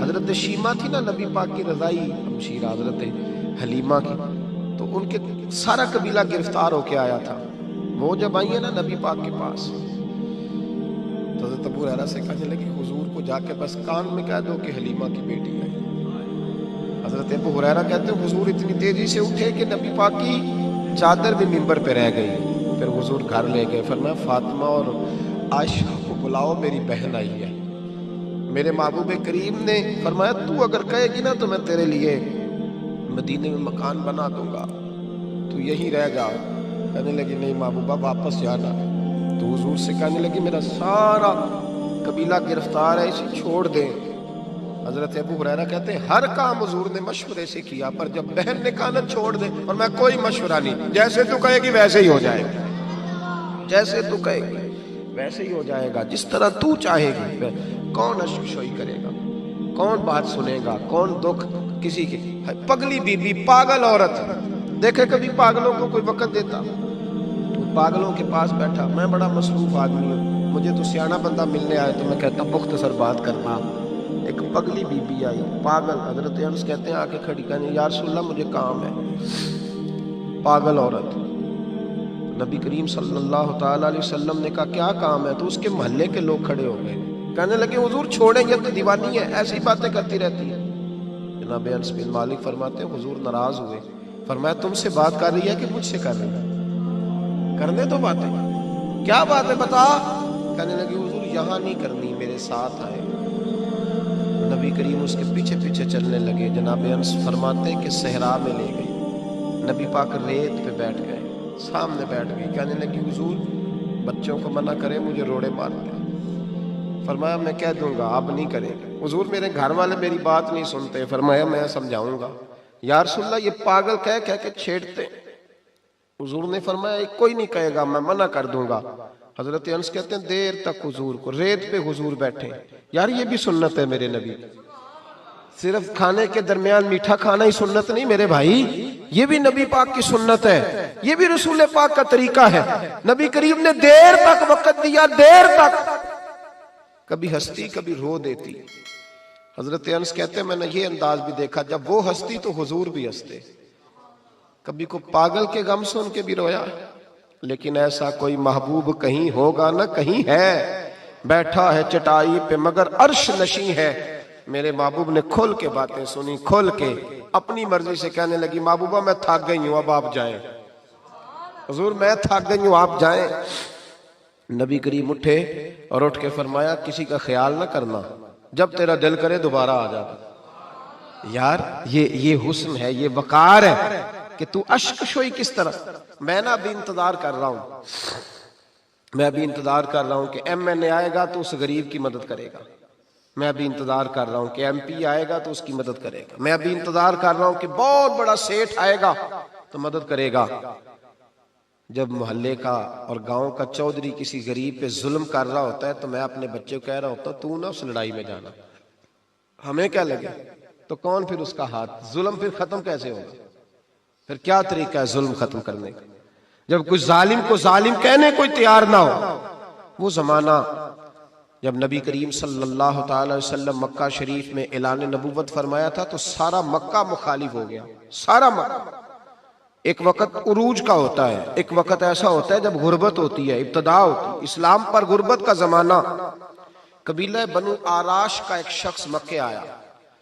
हजरत शीमा थी ना नबी पाक की रजाई हमशीरा हजरत हलीमा की, तो उनके सारा कबीला गिरफ्तार होके आया था। वो जब आई है ना नबी पाक के पास, तो हजरत अबू हुरैरा से कहने लगी हुजूर को जाके बस कान में कह दो कि हलीमा की बेटी आई। हजरत अबू हुरैरा कहते हैं हुजूर इतनी तेजी से उठे कि नबी पाक की चादर भी मिंबर पे रह गई। फिर हुजूर घर ले गए, फरमाया फातिमा और आयशा को बुलाओ, मेरी बहन आई है। मेरे महबूब करीम ने फरमाया तू अगर कहेगी ना तो मैं तेरे लिए मदीने में मकान बना दूंगा, तू यहीं रह जा। कहने लगी नहीं महबूबा वापस जाना। तो हुजूर से कहने लगी मेरा सारा कबीला गिरफ्तार है, इसे छोड़ दे। हजरत अबू हुरैरा कहते हैं हर काम हुजूर ने मशवरे से किया, पर जब बहन ने कहा ना छोड़ दे, और मैं कोई मशवरा नहीं, जैसे तू कहेगी वैसे ही हो जाएगा, जैसे तू कहेगी वैसे ही हो जाएगा, जिस तरह तू चाहेगी। कौन अशोई करेगा, कौन बात सुनेगा, कौन दुख किसी की। पगली बीबी, पागल औरत, देखे कभी पागलों को कोई वक्त देता? तो पागलों के पास बैठा, मैं बड़ा मसरूफ आदमी हूँ, मुझे तो सियाना बंदा मिलने आए तो मैं कहता मुख्तसर बात करना। एक पगली बीबी आई, पागल। हजरत अनस कहते हैं आके खड़ी, कहने या रसूलल्लाह मुझे काम है। पागल औरत। नबी करीम सल्लल्लाहु ताला अलैहि वसल्लम ने कहा क्या काम है? तो उसके मोहल्ले के लोग खड़े हो गए, कहने लगे हुजूर छोड़ेंगे तो दीवानी है, ऐसी बातें करती रहती है। जनाब अनस बिन मालिक फरमाते हैं हुजूर नाराज हुए, फरमाया तुमसे बात कर रही है कि मुझसे कर रही है? करने दो बातें, क्या बात है बता। कहने लगे हुजूर यहाँ नहीं करनी, मेरे साथ आए। नबी करीम उसके पीछे पीछे चलने लगे। जनाब अनस फरमाते कि सहरा में ले गई, नबी पाक रेत पे बैठ गए, सामने बैठ गई। कहने लगी हुजूर बच्चों को मना करे, मुझे रोड़े मारते। फरमाया मैं कह दूंगा, आप नहीं करेंगे। हुजूर मेरे घर वाले मेरी बात नहीं सुनते। फरमाया मैं समझाऊंगा। या रसूलल्लाह ये पागल कह कह के छेड़ते। हुजूर ने फरमाया कोई नहीं कहेगा, मैं मना कर दूंगा। हजरत अनस कहते हैं देर तक हुजूर को रेत पे हुजूर बैठे। यार ये भी सुन्नत है मेरे नबी, सिर्फ खाने के दरमियान मीठा खाना ही सुन्नत नहीं मेरे भाई, ये भी नबी पाक की सुन्नत है, ये भी रसूल पाक का तरीका है। नबी करीम ने देर तक वक्त दिया, देर तक, कभी हंसती कभी रो देती। हजरत अनस कहते हैं मैंने ये अंदाज भी देखा, जब वो हंसती तो हुजूर भी हंसते। कभी को पागल के गम सुन के भी रोया। लेकिन ऐसा कोई महबूब कहीं होगा ना कहीं है, बैठा है चटाई पे मगर अर्श नशी है। मेरे महबूब ने खोल के बातें सुनी, खोल के अपनी मर्जी से कहने लगी महबूबा मैं थक गई हूं, अब आप जाएं। हुजूर मैं थक गई हूं, आप जाएं। नबी करीम उठे और उठ के फरमाया किसी का ख्याल ना करना, जब तेरा दिल करे दोबारा आ जा। यार ये हुस्न है, ये वकार है कि तू अश्कशोई किस तरह। मैं ना अभी इंतजार कर रहा हूं, मैं अभी इंतजार कर रहा हूं कि MNA आएगा तो उस गरीब की मदद करेगा। मैं अभी इंतजार कर रहा हूं कि MP आएगा तो उसकी मदद करेगा। मैं अभी इंतजार कर रहा हूं कि बहुत बड़ा सेठ आएगा तो मदद करेगा। जब मोहल्ले का और गांव का चौधरी किसी गरीब पे जुल्म कर रहा होता है तो मैं अपने बच्चे को कह रहा होता तू ना उस लड़ाई में जाना, हमें क्या लगे। तो कौन फिर उसका हाथ, जुल्म फिर खत्म कैसे होगा? फिर क्या तरीका है जुल्म खत्म करने का? जब कुछ जालिम को जालिम कहने कोई तैयार ना हो। वो जमाना जब नबी करीम सल्लल्लाहु अलैहि वसल्लम मक्का शरीफ में ऐलान नबूवत फरमाया था तो सारा मक्का मुखालिफ हो गया, सारा मक्का। एक वक्त उरूज का होता है, एक वक्त ऐसा होता है जब गुर्बत होती है, इब्तदा होती है। इस्लाम पर गुर्बत का जमाना। कबीला बनु आराश का एक शख्स मक्के आया,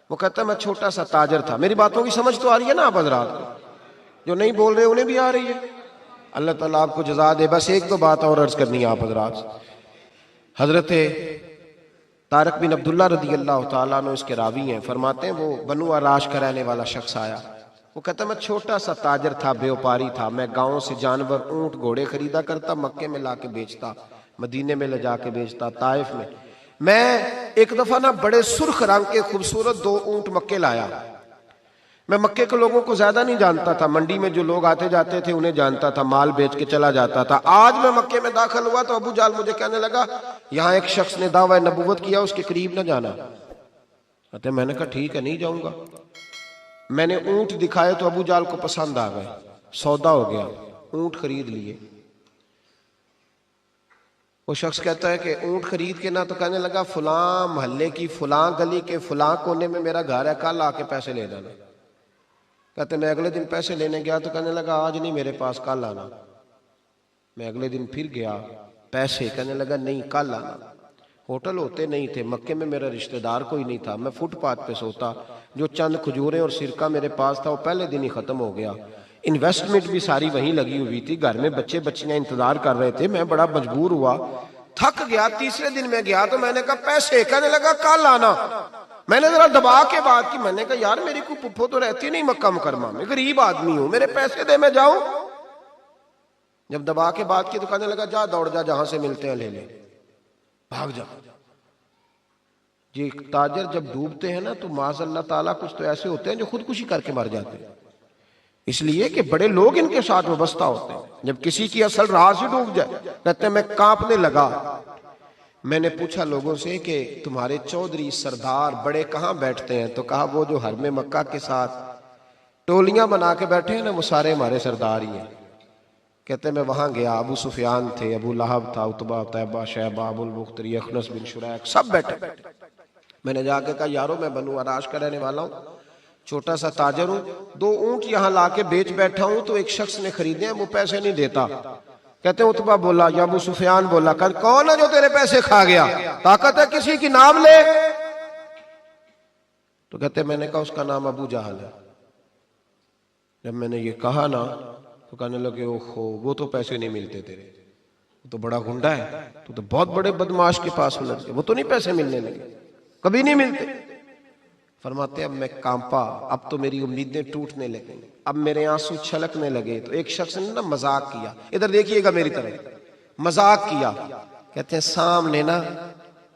वो कहता है मैं छोटा सा ताजर था। मेरी बातों की समझ तो आ रही है ना आप हजरात को? जो नहीं बोल रहे उन्हें भी आ रही है। अल्लाह ताला आपको जज़ा दे। बस एक दो बात और अर्ज करनी है आप हजरात। हजरत तारक बिन अब्दुल्ला रदी अल्लाह ताला अन्हु इसके रावी हैं, फरमाते हैं वो बनु आराश का रहने वाला शख्स आया। वो कहता मैं छोटा सा ताजर था, व्यापारी था। मैं गांव से जानवर ऊंट घोड़े खरीदा करता, मक्के में लाके बेचता, मदीने में ले जाके बेचता, ताइफ में। मैं एक दफा ना बड़े सुर्ख रंग के खूबसूरत 2 ऊंट मक्के लाया। मैं मक्के के लोगों को ज्यादा नहीं जानता था, मंडी में जो लोग आते जाते थे उन्हें जानता था, माल बेच के चला जाता था। आज मैं मक्के में दाखिल हुआ तो अबू जाल मुझे कहने लगा यहाँ एक शख्स ने दावा नबूवत किया, उसके करीब न जाना। कहते मैंने कहा ठीक है नहीं जाऊंगा। मैंने ऊंट दिखाए तो अबू जाल को पसंद आ गए, सौदा हो गया, ऊंट खरीद लिए। वो शख्स कहता है कि ऊंट खरीद के ना, तो कहने लगा फलां मोहल्ले की फलां गली के फलां कोने में मेरा घर है, कल आके पैसे ले जाना। कहते मैं अगले दिन पैसे लेने गया तो कहने लगा आज नहीं मेरे पास, कल आना। मैं अगले दिन फिर गया, पैसे, कहने लगा नहीं कल आना। होटल होते नहीं थे, मक्के में मेरा रिश्तेदार कोई नहीं था, मैं फुटपाथ पे सोता, जो चंद खजूरें और सिरका मेरे पास था वो पहले दिन ही खत्म हो गया। इन्वेस्टमेंट भी सारी वहीं लगी हुई थी, घर में बच्चे बच्चियां इंतजार कर रहे थे, मैं बड़ा मजबूर हुआ, थक गया। तीसरे दिन मैं गया तो मैंने कहा पैसे, कहने लगा कल आना। मैंने जरा दबा के बात की, मैंने कहा यार मेरी कोई पुप्पो तो रहती नहीं मक्का मुकरमा में, गरीब आदमी हूं, मेरे पैसे दे मैं जाऊं। जब दबा के बात की तो कहने लगा जा दौड़ जा, जहां से मिलते हैं ले ले, भाग जा। ये ताजर जब डूबते हैं ना तो माज़अल्लाह ताला कुछ तो ऐसे होते हैं जो खुदकुशी करके मर जाते हैं, इसलिए कि बड़े लोग इनके साथ वाबस्ता होते हैं। जब किसी की असल राह से डूब जाए, कहते हैं मैं कांपने लगा। मैंने पूछा लोगों से कि तुम्हारे चौधरी सरदार बड़े कहाँ बैठते हैं, तो कहा वो जो हर में मक्का के साथ टोलियां बना के बैठे हैं ना, वो सारे हमारे सरदार ही हैं। कहते मैं वहां गया, अबू सुफियान थे, अबू लहब था, उतबा, तैबा, शैबा, अबुल मुख्तरी, अखनस बिन शुरैक, सब बैठे। मैंने जाके कहा यारो मैं बनु अराश का रहने वाला हूँ, छोटा सा ताजर हूँ, 2 ऊंट यहाँ लाके बेच बैठा हूँ, तो एक शख्स ने खरीदे हैं, वो पैसे नहीं देता। कहते उतबा बोला या अबू सुफियान बोला, कौन है जो तेरे पैसे खा गया, ताकत है किसी की नाम ले। तो कहते मैंने कहा उसका नाम अबू जहल है। जब मैंने ये कहा ना तो कहने लगे ओहो वो तो पैसे नहीं मिलते तेरे, वो तो बड़ा गुंडा है, तू तो बहुत बड़े बदमाश के पास लग गया, वो तो नहीं पैसे मिलने लगे, कभी नहीं मिलते। फरमाते अब मैं कांपा, अब तो मेरी उम्मीदें टूटने लगी, अब मेरे आंसू छलकने लगे। तो एक शख्स ने ना मजाक किया, इधर देखिएगा मेरी तरफ, मजाक किया। कहते हैं सामने ना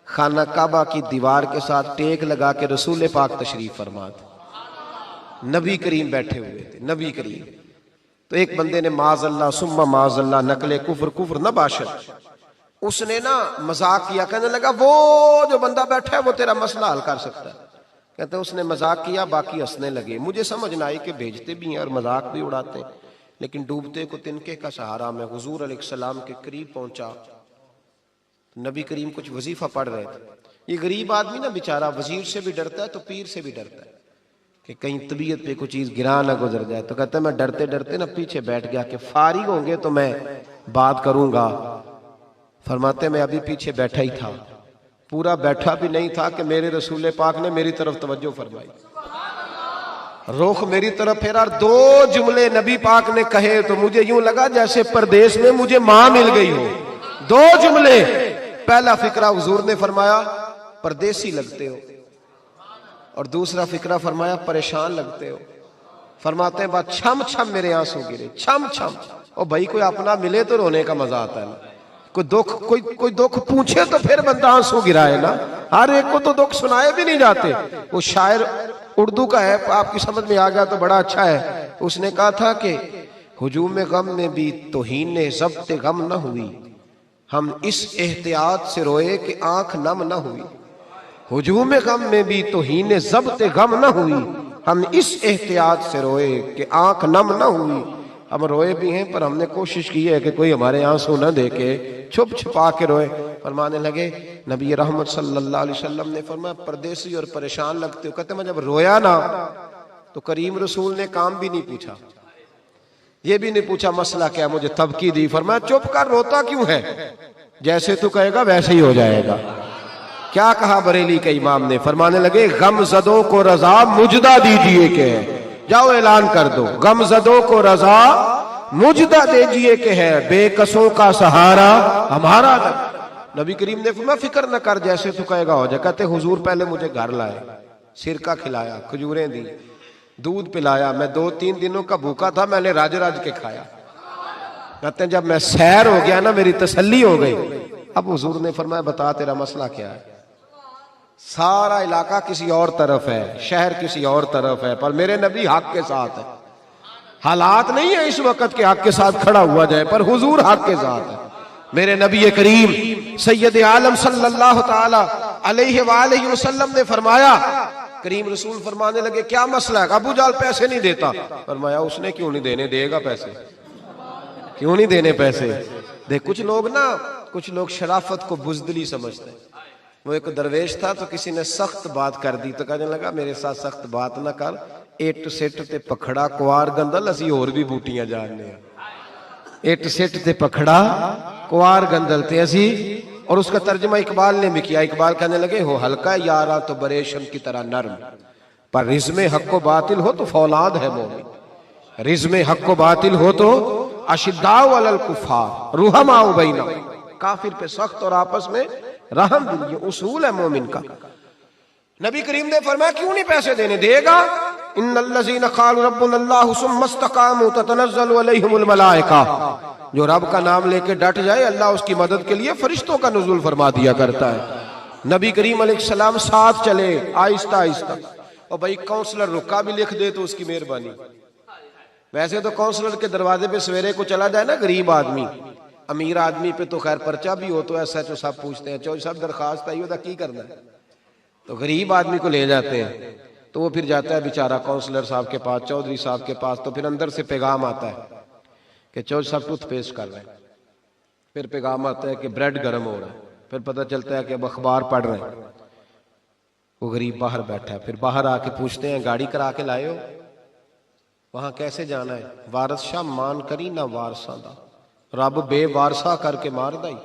खाना काबा की दीवार के साथ टेक लगा के रसूल पाक तशरीफ फरमा थे, नबी करीम बैठे हुए थे, नबी करीम। तो एक बंदे ने माज़अल्लाह सुम्मा माज़अल्लाह नकले कुफ्र कुफ्र न बाशर, उसने ना मजाक किया, कहने लगा वो जो बंदा बैठा है वो तेरा मसला हल कर सकता है। कहते उसने मजाक किया, बाकी हंसने लगे। मुझे समझ ना आई कि भेजते भी हैं और मजाक भी उड़ाते हैं, लेकिन डूबते को तिनके का सहारा। मैं हुजूर अलैहिस्सलाम के करीब पहुंचा, नबी करीम कुछ वजीफा पढ़ रहे थे। ये गरीब आदमी ना बेचारा वजीर से भी डरता है तो पीर से भी डरता है कि कहीं तबीयत पे कोई चीज गिरा ना गुजर जाए। तो कहता है मैं डरते डरते ना पीछे बैठ गया कि फारिग होंगे तो मैं बात करूंगा। फरमाते मैं अभी पीछे बैठा ही था, पूरा बैठा भी नहीं था कि मेरे रसूल पाक ने मेरी तरफ तवज्जो फरमाई, रुख मेरी तरफ फेरा, 2 जुमले नबी पाक ने कहे तो मुझे यूं लगा जैसे परदेश में मुझे मां मिल गई हो। 2 जुमले। पहला फिक्रा हुजूर ने फरमाया परदेसी लगते हो, और दूसरा फिक्रा फरमाया परेशान लगते हो। फरमाते हैं बात छम छम मेरे आंसू गिरे, छम छम। और भाई कोई अपना मिले तो रोने का मजा आता है ना, कोई दुख पूछे तो फिर बंदा आंसू गिराए ना, हर एक को तो दुख सुनाए भी नहीं जाते। वो शायर उर्दू का है, आपकी समझ में आ गया तो बड़ा अच्छा है। उसने कहा था कि हुजूम गम में भी तौहीन ज़ब्त गम न हुई, हम इस एहतियात से रोए कि आंख नम न हुई। हुजूम गम में भी तौहीन ज़ब्त गम न हुई, हम इस एहतियात से रोए कि आंख नम न हुई। हम रोए भी हैं पर हमने कोशिश की है कि कोई हमारे आंसू न देके छुप छुपा के रोए। फरमाने लगे नबी रहमत सल्लल्लाहु अलैहि वसल्लम ने फरमाया परदेसी और परेशान लगते हो। कहते मैं जब रोया ना तो करीम रसूल ने काम भी नहीं पूछा, ये भी नहीं पूछा मसला क्या, मुझे तबकी दी। फरमाया चुप कर, रोता क्यों है, जैसे तू कहेगा वैसे ही हो जाएगा। क्या कहा बरेली के इमाम ने, फरमाने लगे गम ज़दों को रजा मुजदा दीजिए के है, जाओ ऐलान कर दो गम ज़दों को रजा मुजदा दीजिए के है, बेकसों का सहारा हमारा। नबी करीम ने फरमाया फिक्र न कर, जैसे तू कहेगा हो जाए। कहते हुजूर पहले मुझे घर लाए, सिरका खिलाया, खजूरें दी, दूध पिलाया, मैं 2-3 दिनों का भूखा था, मैंने राज राज के खाया। कहते जब मैं सैर हो गया ना मेरी तसल्ली हो गई। अब हुजूर ने फरमाया बता तेरा मसला क्या है। सारा इलाका किसी और तरफ है, शहर किसी और तरफ है, पर मेरे नबी हक के साथ है। हालात नहीं है इस वक्त के हक के साथ खड़ा हुआ जाए, पर हुजूर हक के साथ है। मेरे नबी करीम सैयद आलम सल्लल्लाहु ताला अलैहि वालैहि वसल्लम ने फरमाया, करीम रसूल फरमाने लगे क्या मसला है। अबू जाल पैसे नहीं देता। फरमाया उसने क्यों नहीं देने, देगा पैसे, क्यों नहीं देने पैसे। देख कुछ लोग ना कुछ लोग शराफत को बुजदली समझते हैं। वो एक दरवेश था तो किसी ने सख्त बात कर दी तो कहने लगा मेरे साथ सख्त बात ना कर, इट सिट ते पखड़ा कुआर गंदल असी होर भी बूटियां जानने हैं। इट सिट ते पखड़ा कुआर गंदल ते असी। और उसका तर्जमा इकबाल ने भी किया। इकबाल कहने लगे हो हल्का यारा तो बरेशम की तरह नरम, पर रिज़्मे हक व बातिल हो तो फौलाद है मोमिन। रिज़्मे हक व बातिल हो तो अशिद्दाउ अलल कुफ़ार रुहमाउ बैना, काफिर पे सख्त और आपस में रहम दिल, ये उसूल है मोमिन का। नबी करीम ने फरमाया क्यों नहीं पैसे देने, देगा। इन्नल्लज़ीना क़ालू रब्बुनल्लाहु सुम्मा इस्तक़ामू ततनज़्ज़लु अलैहिमुल मलाइका, जो रब का नाम लेके डट जाए अल्लाह उसकी मदद के लिए फरिश्तों का नुज़ूल फरमा दिया करता है। नबी करीम अलैहिस्सलाम साथ चले आहिस्ता आहिस्ता। और भाई काउंसलर रुका भी लिख दे तो उसकी मेहरबानी। वैसे तो काउंसलर के दरवाजे पे सवेरे को चला जाए ना गरीब आदमी, अमीर आदमी पे तो खैर पर्चा भी हो तो SHO साहब पूछते हैं चौधरी साहब दरखास्त आई होता की करना है, तो गरीब आदमी को ले जाते हैं। तो वो फिर जाता है बेचारा काउंसलर साहब के पास, चौधरी साहब के पास। तो फिर अंदर से पैगाम आता है कि चौधरी साहब टूथपेस्ट कर रहे हैं। फिर पैगाम आता है कि ब्रेड गर्म हो रहा है। फिर पता चलता है कि अब अखबार पढ़ रहे हैं। वो गरीब बाहर बैठा है। फिर बाहर आके पूछते हैं गाड़ी करा के लाए हो, वहां कैसे जाना है? वारस शाह मान करी ना वारसा दा, रब बेवारसा करके मार दाई।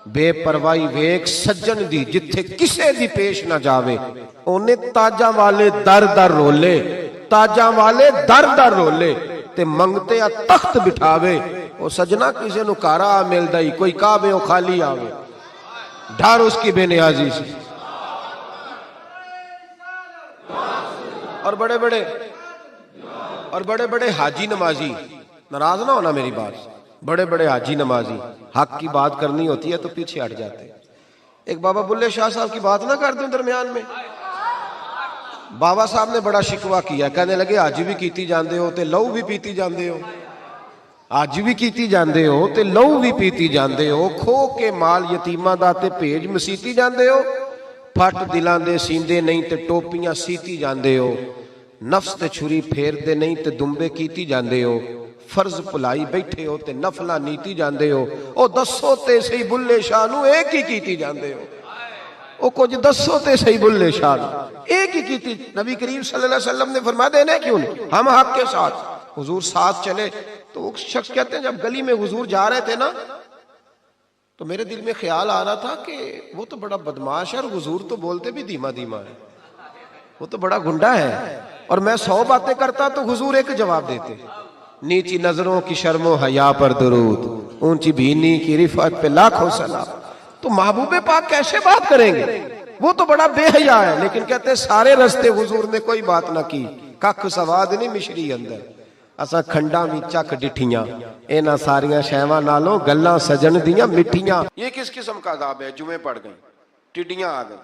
बेपरवाही वेख सज्जन दी जिथे किसे दी पेश ना जावे, ओने ताजा वाले दर दर रोले, ताजा वाले दर दर रोले ते मंगते आ तख्त बिठावे। ओ सजना किसे नु कारा मिलदा ही, कोई काबे ओ खाली आवे, डर उसकी बेनियाजी से। और बड़े बड़े हाजी नमाजी, नाराज ना होना मेरी बात, बड़े बड़े हाजी नमाजी हक की बात करनी होती है तो पीछे हट जाते हैं। एक बाबा बुल्ले शाह साहब की बात ना कर दूं दरमियान में। बाबा साहब ने बड़ा शिकवा किया, कहने लगे हाजी भी कीती जाते हो ते लहू भी पीती जाते हो, हाजी भी कीती जाते हो ते लहू भी पीती जाते हो, खो के माल यतीमां दा ते भेज मसीती जाते हो, फट दिलां दे सींदे नहीं ते टोपियां सीती जाते हो, नफ्स ते छुरी फेरदे नहीं ते दुंबे कीती जाते हो, फर्ज भुलाई बैठे हो ते नफला नीति जाते हो। ओ दसो ते सही बुल्ले शाह नू एक ही कीती जाते हो, ओ कुछ दसो ते सही बुल्ले शाह नू एक ही कीती। नबी करीम सल्लल्लाहु अलैहि वसल्लम ने फरमाया देने क्यों नहीं, हम हक के साथ। हुजूर साथ चले तो वो शख्स कहते हैं जब गली में हुजूर जा रहे थे ना तो मेरे दिल में ख्याल आ रहा था कि वो तो बड़ा बदमाश है और हुजूर तो बोलते भी धीमा धीमा है, वो तो बड़ा गुंडा है। और मैं 100 बातें करता तो हुजूर एक जवाब देते, नीची नजरों की शर्मो हया पर दुरूद, ऊंची बीनी की रिफत पे लाखों सलाम। तो महबूबे पाक कैसे बात करेंगे, वो तो बड़ा बेहया है। लेकिन कहते सारे रस्ते हुजूर ने कोई बात ना की, कख सवाद नहीं मिश्री अंदर, असा खंडा भी चक डिठियां, इन्हां सारियां शैवां नालों गल्लां सजन दियां मिठियां। ये किस किस्म का अजाब है? जुमे पड़ गई, टिड्डियां आ गई,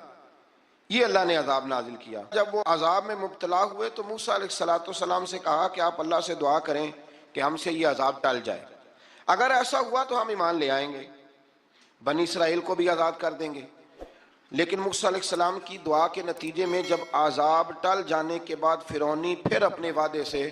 ये अल्लाह ने अजाब नाजिल किया। जब वो अजाब में मुब्तला हुए तो मूसा अलैहिस्सलाम से कहा कि आप अल्लाह से दुआ करें कि हमसे ये अजाब टल जाए। अगर ऐसा हुआ तो हम ईमान ले आएंगे, बनी इसराइल को भी आज़ाद कर देंगे। लेकिन मूसा अलैहिस्सलाम की दुआ के नतीजे में जब अजाब टल जाने के बाद फिरौनी फिर अपने वादे से